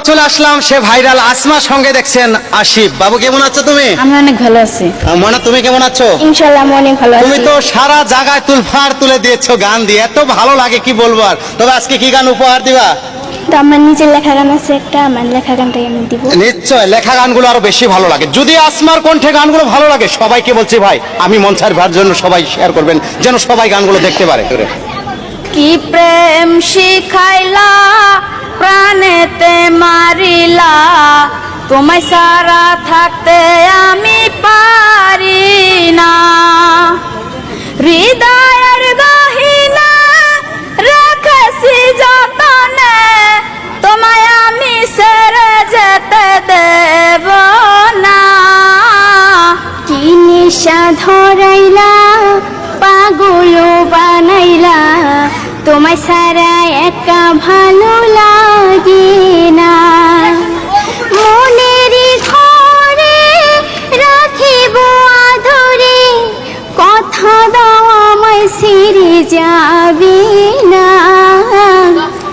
চলে আসলাম সে ভাইরাল আসমার সঙ্গে, দেখছেন আসিফ। বাবু কেমন আছো তুমি? আমি অনেক ভালো আছি। মনা তুমি কেমন আছো? ইনশাআল্লাহ আমি অনেক ভালো তুমি আছি। তো সারা জায়গায় তুলফার তুলে দিয়েছো গান দিয়ে, এত ভালো লাগে কি বলবো আর। তবে আজকে কি গান উপহার দিবা? তো আমার নিজের লেখা গান আছে একটা, আমার লেখা গানটাই আমি দিব। নিশ্চয়, লেখা গানগুলো আরো বেশি ভালো লাগে। যদি আসমার কণ্ঠে গানগুলো ভালো লাগে, সবাইকে বলছি ভাই আমি মঞ্চার ভার জন্য সবাই শেয়ার করবেন, যেন সবাই গানগুলো দেখতে পারে। কি প্রেম শিখাইলা প্রাণেতে মারিলা, তোমায় সারা থাকতে আমি পারি না। হৃদয়ের গহিনা রেখেছি যতনে, তোমায় আমি ছেড়ে যেতে দেব না। কি নিশা ধরাইলা পাগল বানাইলা, তোমায় সারা একা ভালো লাগে না। মনের ঘরে রাখিব আদরে, কথা দাও আমায় ছিঁড়ে যাবে না।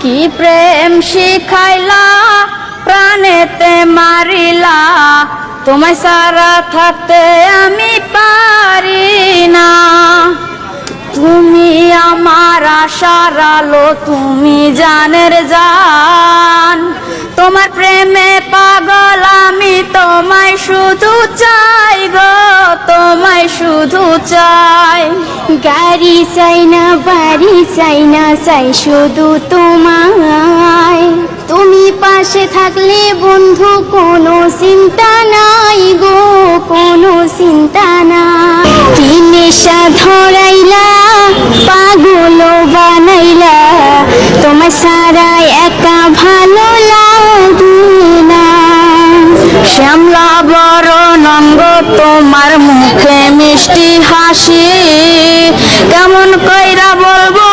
কি প্রেম শিখাইলা প্রাণেতে মারিলা, তোমায় সারা থাকতে আমি পারি না। তুমি আমার আশার আলো, তুমি জানের জান, তোমার প্রেমে পাগল আমি, তোমায় শুধু চাই গো, তোমায় শুধু চাই। গাড়ি চাই না বাড়ি চাই না, চাই শুধু তোমায়। তুমি পাশে থাকলে বন্ধু কোনো চিন্তা নাই গো, কোনো চিন্তা নাই। কি নেশা ধরাইলা পাগল বানাইলা, তোমার সারা একা ভালো লাগে না। শ্যামলা বরণ অঙ্গ তোমার মুখে মিষ্টি হাসি, কেমন কইরা বলবো